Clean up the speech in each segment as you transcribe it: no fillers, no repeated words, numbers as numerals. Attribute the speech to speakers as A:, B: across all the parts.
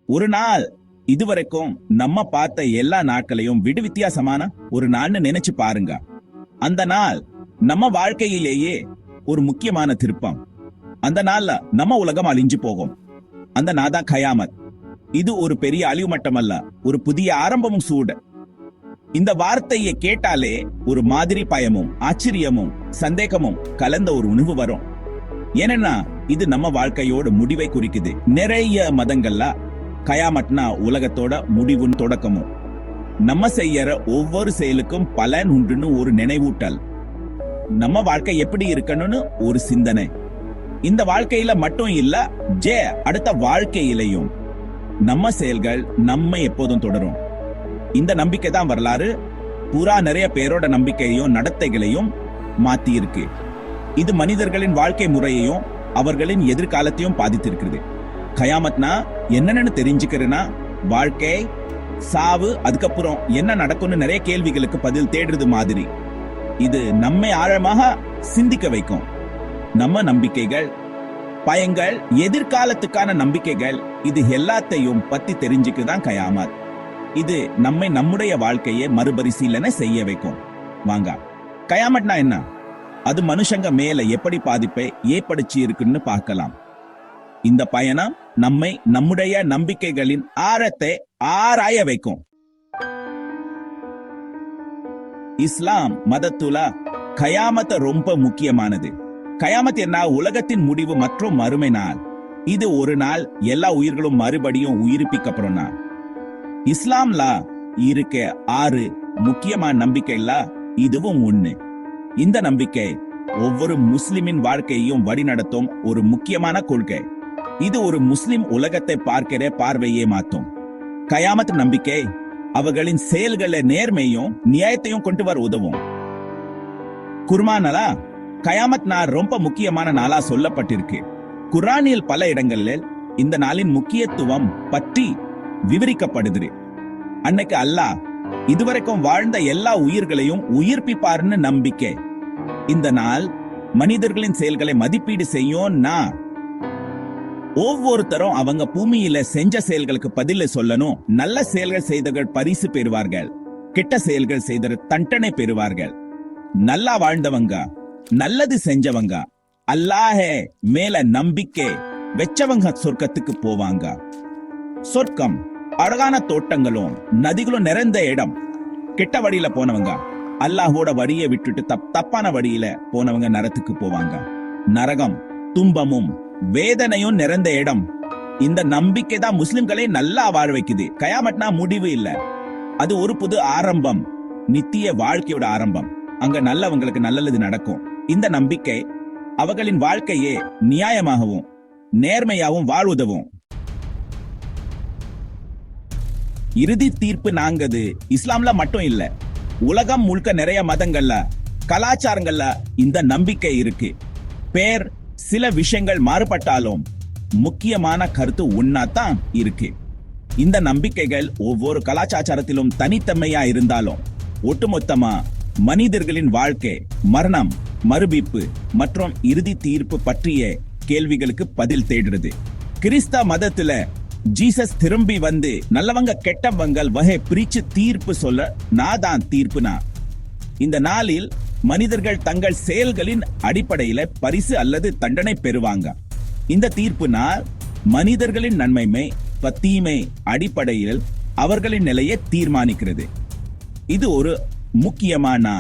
A: ஒரு நாள் இதுவரைக்கும் நம்ம பார்த்த எல்லா நாட்களையும் வித்தியாசமான ஒரு நாள்னு நினைச்சு பாருங்க. அந்த நாள் நம்ம வாழ்க்கையிலேயே ஒரு முக்கியமான திருப்பம். அந்த நாள்ல நம்ம உலகம் அழிஞ்சு போகும். அந்த நாள் தான் கயாமத். இது ஒரு பெரிய அழிவு மட்டுமல்ல, ஒரு புதிய ஆரம்பமும் சூடு. இந்த வார்த்தையை கேட்டாலே ஒரு மாதிரி பயமும் ஆச்சரியமும் சந்தேகமும் கலந்த ஒரு உணர்வு வரும். ஏன்னா இது நம்ம வாழ்க்கையோட முடிவை குறிக்குது. நிறைய மதங்கள்ல கயாமத்னா உலகத்தோட முடிவும் தொடக்கமும். நம்ம செய்யற ஒவ்வொரு செயலுக்கும் பலன் உண்டுன்னு ஒரு நினைவூட்டல். நம்ம வாழ்க்கை எப்படி இருக்கணும்னு ஒரு சிந்தனை. இந்த வாழ்க்கையில மட்டும் இல்ல, அடுத்த வாழ்க்கையிலையும் நம்ம செயல்கள் நம்ம எப்போதும் தொடரும். இந்த நம்பிக்கை தான் வரலாறு பூரா நிறைய பேரோட நம்பிக்கையையும் நடத்தைகளையும் மாத்தி இருக்கு. இது மனிதர்களின் வாழ்க்கை முறையையும் அவர்களின் எதிர்காலத்தையும் பாதித்திருக்கிறது. கயாமத்னா என்னன்னு தெரிஞ்சுக்கிறேன்னா வாழ்க்கை, சாவு, அதுக்கப்புறம் என்ன நடக்கும்னு நிறைய கேள்விகளுக்கு பதில் தேடுறது மாதிரி. இது நம்மை ஆழமாக சிந்திக்க வைக்கும். நம்ம நம்பிக்கைகள், பயங்கள், எதிர்காலத்துக்கான நம்பிக்கைகள், இது எல்லாத்தையும் பத்தி தெரிஞ்சுக்குதான் கயாமத். இது நம்மை நம்முடைய வாழ்க்கையை மறுபரிசீலனை செய்ய வைக்கும். வாங்க, கயாமத்னா என்ன, அது மனுஷங்க மேல எப்படி பாதிப்பை ஏற்படுத்தி இருக்குன்னு பார்க்கலாம். இந்த பயணம் நம்மை நம்முடைய நம்பிக்கைகளின் ஆழத்தை ஆராய வைக்கும். இஸ்லாம் மதத்துல கயாமத் ரொம்ப முக்கியமானது. கயாமத் என்ன, உலகத்தின் முடிவு மற்றும் மறுமை நாள். இது ஒரு நாள் எல்லா உயிர்களும் மறுபடியும் உயிர்ப்பிக்கப்படும் நாள். இஸ்லாம்ல இருக்க 6 முக்கியமான நம்பிக்கைல இதுவும் ஒண்ணு. இந்த நம்பிக்கை ஒவ்வொரு முஸ்லிமின் வாழ்க்கையையும் வழிநடத்தும் ஒரு முக்கியமான கொள்கை. இது ஒரு முஸ்லிம் உலகத்தை பார்க்கிற பார்வையே மாற்றும். கயாமத் நம்பிக்கை அவர்களின் செயல்களை நேர்மையும் நியாயத்தையும் கொண்டு வர உதவும். குர்ஆன்ல கயாமத் நாள் ரொம்ப முக்கியமான நாளா சொல்லப்பட்டிருக்கு. குர்ஆனில் பல இடங்களில் இந்த நாளின் முக்கியத்துவம் பற்றி விவரிக்கப்படுது. அன்னைக்கு அல்லாஹ் இதுவரைக்கும் வாழ்ந்த எல்லா உயிர்களையும் உயிர்ப்பிப்பார்னு நம்பிக்கை. இந்த நாள் மனிதர்களின் செயல்களை மதிப்பீடு செய்யும்னா ஒவ்வொருத்தரும் அவங்க பூமியில செஞ்ச செயல்களுக்கு பதில சொல்லணும். நல்ல செயல்கள் செய்தவர்கள் பரிசு பெறுவார்கள், கெட்ட செயல்கள் செய்த தண்டனை பெறுவார்கள். நல்லா வாழ்ந்தவங்க, நல்லது செஞ்சவங்க, அல்லாஹே மேல நம்பிக்கை வெச்சவங்க சொர்க்கத்துக்கு போவாங்க. சொர்க்கம் அழகான தோட்டங்களும் நதிகளும் நிறைந்த இடம். கெட்ட வழியில போனவங்க, அல்லாஹோட வழியை விட்டுட்டு தப்பான வழியில போனவங்க நரத்துக்கு போவாங்க. நரகம் துன்பமும் வேதனையும் நிறைந்த இடம். இந்த நம்பிக்கை தான் முஸ்லிம்களை நல்லா வாழ வைக்குது. கயாமத்னா முடிவு இல்ல, அது ஒரு புது ஆரம்பம், நித்திய வாழ்க்கையோட ஆரம்பம். அங்க நல்லவங்களுக்கு நல்லது நடக்கும். இந்த நம்பிக்கை அவர்களின் வாழ்க்கையே நியாயமாகவும் நேர்மையாகவும் வாழ்வுதவும். இறுதி தீர்ப்பு நாங்கது இஸ்லாம்ல மட்டும் இல்ல, உலகம் முழுக்க நிறைய மதங்கள்ல கலாச்சாரங்கள்ல இந்த நம்பிக்கை இருக்கு. பேர் சில விஷயங்கள் மாறுபட்டாலும் முக்கியமான கருத்து ஒன்னாதான் இருக்கு. இந்த நம்பிக்கைகள் ஒவ்வொரு கலாச்சாரத்திலும் தனித்தன்மையா இருந்தாலும் ஒட்டுமொத்தமா மனிதர்களின் வாழ்க்கை, மரணம், மறுபிப்பு மற்றும் இறுதி தீர்ப்பு பற்றிய கேள்விகளுக்கு பதில் தேடுறது. கிறிஸ்தவ மதத்துல ஜீசஸ் திரும்பி வந்து நல்லவங்க கெட்டவங்க வகை பிரிச்சு தீர்ப்பு சொல்ல நான் தான் தீர்ப்புனா. இந்த நாளில் மனிதர்கள் தங்கள் செயல்களின் அடிப்படையில பரிசு அல்லது தண்டனை பெறுவாங்க. இந்த தீர்ப்பு நாள் மனிதர்களின் நன்மைமை தீமை அடிப்படையில் அவர்களின் நிலையை தீர்மானிக்கிறது. இது ஒரு முக்கியமான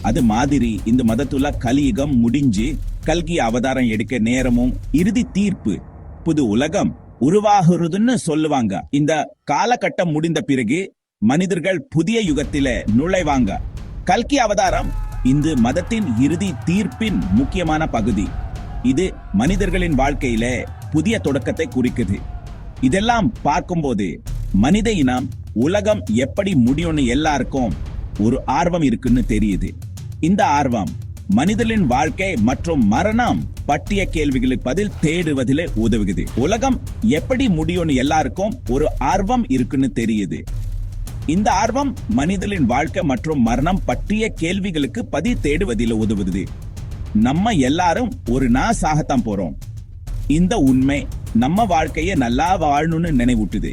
A: அது மாதிரி. இந்த மதத்துல கலியுகம் முடிஞ்சு கல்கி அவதாரம் எடுக்க நேரமும் இறுதி தீர்ப்பு புது உலகம் உருவாகுறதுன்னு சொல்லுவாங்க. இந்த காலகட்டம் முடிந்த பிறகு மனிதர்கள் புதிய யுகத்தில நுழைவாங்க. கல்கி அவதாரம் இந்த மதத்தின் இறுதி தீர்ப்பின் முக்கியமான பகுதி. இது மனிதர்களின் வாழ்க்கையில புதிய தொடக்கத்தை குறிக்குது. இதெல்லாம் பார்க்கும்போது மனித இனம், உலகம் எப்படி முடியும்னு எல்லாருக்கும் ஒரு ஆர்வம் இருக்குன்னு தெரியுது. இந்த ஆர்வம் மனிதனின் வாழ்க்கை மற்றும் மரணம் பற்றிய கேள்விகளுக்கு பதில் தேடுவதிலே உதவுகிறது. உலகம் எப்படி முடியும்னு எல்லாருக்கும் ஒரு ஆர்வம் இருக்குன்னு தெரியுது. இந்த ஆர்வம் மனிதனின் வாழ்க்கை மற்றும் மரணம் பற்றிய கேள்விகளுக்கு பதில் தேடுவதில் உதவுது. நம்ம எல்லாரும் ஒரு நாள் சாகத்தான் போறோம். இந்த உண்மை நம்ம வாழ்க்கையை நல்லா வாழணும்னு நினைவூட்டுது.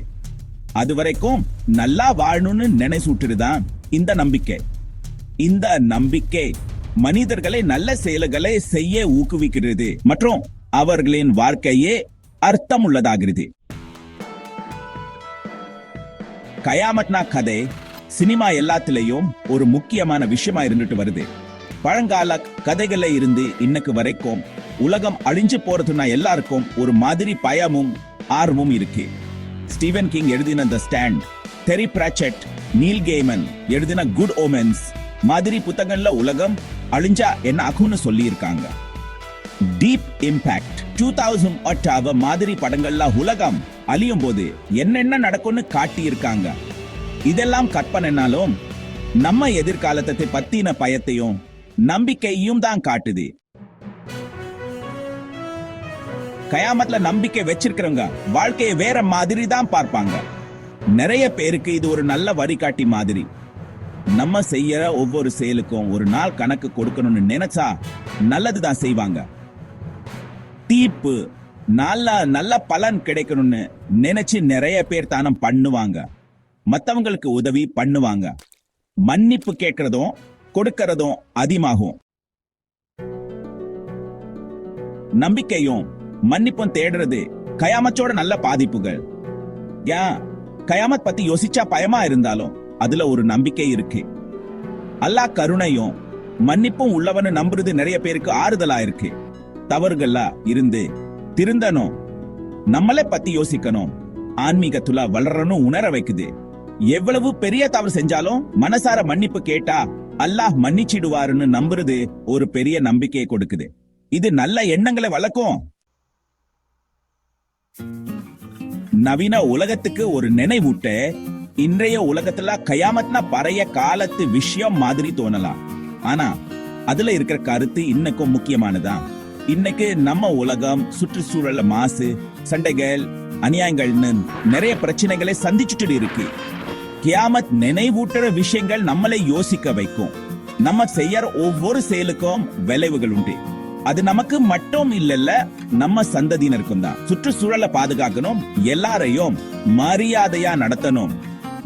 A: அது வரைக்கும் நல்லா வாழணும்னு நினைசூட்டுதான் இந்த நம்பிக்கை. இந்த நம்பிக்கை மனிதர்களை நல்ல செயல்களை செய்ய ஊக்குவிக்கிறது மற்றும் அவர்களின் வாழ்க்கையே அர்த்தம் உள்ளதாகிறது. கயாமத்னா கதை சினிமா எல்லாத்திலையும் ஒரு முக்கியமான விஷயமா இருந்துட்டு வருது. பழங்கால கதைகள்ல இருந்து இன்னைக்கு வரைக்கும் உலகம் அழிஞ்சு போறதுன்னா எல்லாருக்கும் ஒரு மாதிரி பயமும் ஆர்வமும் இருக்கு. ஸ்டீவன் கிங் எழுதின the stand, Terry Pratchett, Neil Gaiman எழுதின குட் ஓமென்ஸ் மாதிரி புத்தகங்கள்ல உலகம் அழிஞ்சா என்ன ஆகும்னு சொல்லி இருக்காங்க. டீப் இம்பாக்ட் 2008 மாதிரி படங்கள்ல உலகம் அழியும் போது என்னென்ன நடக்கும்னு காட்டி இருக்காங்க. இதெல்லாம் கற்பனைனாலும் நம்ம எதிர்காலத்தை பத்தின பயத்தையும் நம்பிக்கையும் தான் காட்டுது. கயாமத்ல நம்பிக்கை வச்சிருக்கிறவங்க வாழ்க்கையை வேற மாதிரி தான் பார்ப்பாங்க. நிறைய பேருக்கு இது ஒரு நல்ல வழிகாட்டி மாதிரி. நம்ம செய்யற ஒவ்வொரு செயலுக்கும் ஒரு நாள் கணக்கு கொடுக்கணும்னு நினைச்சா நல்லதுதான் செய்வாங்க. தீர்ப்பு நல்ல பலன் கிடைக்கணும்னு நினைச்சு நிறைய பேர் தானம் பண்ணுவாங்க. மத்தவங்களுக்கு உதவி பண்ணுவாங்க. மன்னிப்பு கேட்கறதும் கொடுக்கறதும் அதிகமாகும். நம்பிக்கையும் மன்னிப்பும் தேடுறது கயாமத்தோட நல்ல பாதிப்புகள். கயாமத் பத்தி யோசிச்சா பயமா இருந்தாலும் அதுல ஒரு நம்பிக்கை இருக்கு. அல்லாஹ் கருணையும் மன்னிப்பும் உள்ளவன்னு நம்புறது நிறைய பேருக்கு ஆறுதலா இருக்கு. தவறுகள்ல இருந்து திருந்தனும், நம்மளை பத்தி யோசிக்கணும், ஆன்மீகத்துல வளரணும் உணர வைக்குது. எவ்வளவு பெரிய தவறு செஞ்சாலும் மனசார மன்னிப்பு கேட்டா அல்லாஹ் மன்னிச்சிடுவாருன்னு நம்புறது ஒரு பெரிய நம்பிக்கையை கொடுக்குது. இது நல்ல எண்ணங்களை வளர்க்கும். நவீன உலகத்துக்கு ஒரு நினைவூட்ட இன்றைய உலகத்துல கயாமத்னா பழைய காலத்து விஷயம் மாதிரி தோணலாம். ஆனா அதுல இருக்கிற கருத்து இன்னைக்கும் முக்கியமானதான். இன்னைக்கு நம்ம உலகம் சுற்றுச்சூழல் மாசு, சண்டைகள், அநியாயங்கள்னு நிறைய பிரச்சனைகளை சந்திச்சுட்டு இருக்கு. கியாமத் நினைவூட்டுற விஷயங்கள் நம்மளை யோசிக்க வைக்கும். நம்ம செய்யற ஒவ்வொரு செயலுக்கும் விளைவுகள் உண்டு. அது நமக்கு மட்டும் இல்லல்ல, நம்ம சந்ததியினருக்கும் தான். சுற்றுச்சூழலை பாதுகாக்கணும், எல்லாரையும் மரியாதையா நடத்தணும்,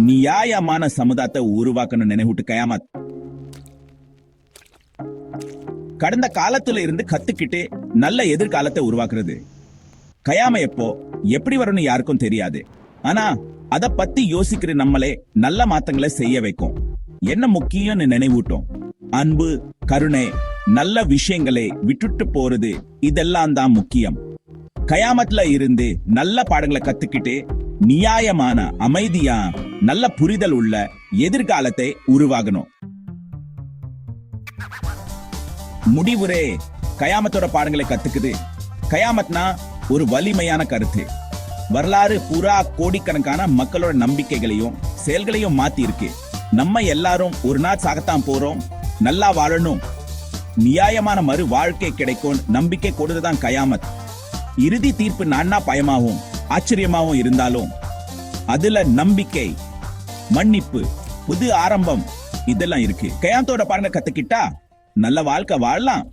A: நியாயமான சமுதாயத்தை உருவாக்கணும் நினைவூட்டு கயாமத். கடந்த காலத்துல இருந்து கத்துக்கிட்டு நல்ல எதிர்காலத்தை உருவாக்குறது. கயாம எப்போ எப்படி வரும்னு யாருக்கும் தெரியாது. ஆனா அத பத்தி யோசிக்கிற நம்மளே நல்ல மாற்றங்களை செய்ய வைக்கும். என்ன முக்கியம்னு நினைவூட்டும். அன்பு, கருணை, நல்ல விஷயங்களை விட்டுட்டு போறது, இதெல்லாம் தான் முக்கியம். கயாமத்ல இருந்து நல்ல பாடங்களை கத்துக்கிட்டு நியாயமான, அமைதியா, நல்ல புரிதல் உள்ள எதிர்காலத்தை உருவாகணும். முடிவுரே கயாமத்தோட பாடங்களை கத்துக்குது. கயாமத்னா ஒரு வலிமையான கருத்து. வரலாறு பூரா கோடிக்கணக்கான மக்களோட நம்பிக்கைகளையும் செயல்களையும் மாத்தி இருக்கு. நம்ம எல்லாரும் ஒரு நாள் சாகத்தான் போறோம். நல்லா வாழணும், நியாயமான மறு வாழ்க்கை கிடைக்கும் நம்பிக்கை கொடுத்துதான் கயாமத். இறுதி தீர்ப்பு நான்னா பயமாவும் ஆச்சரியமாவும் இருந்தாலும் அதுல நம்பிக்கை, மன்னிப்பு, புது ஆரம்பம் இதெல்லாம் இருக்கு. கயாமத்தோட பாடங்களை கத்துக்கிட்டா நல்ல வாழ்க்கை வாழலாம்.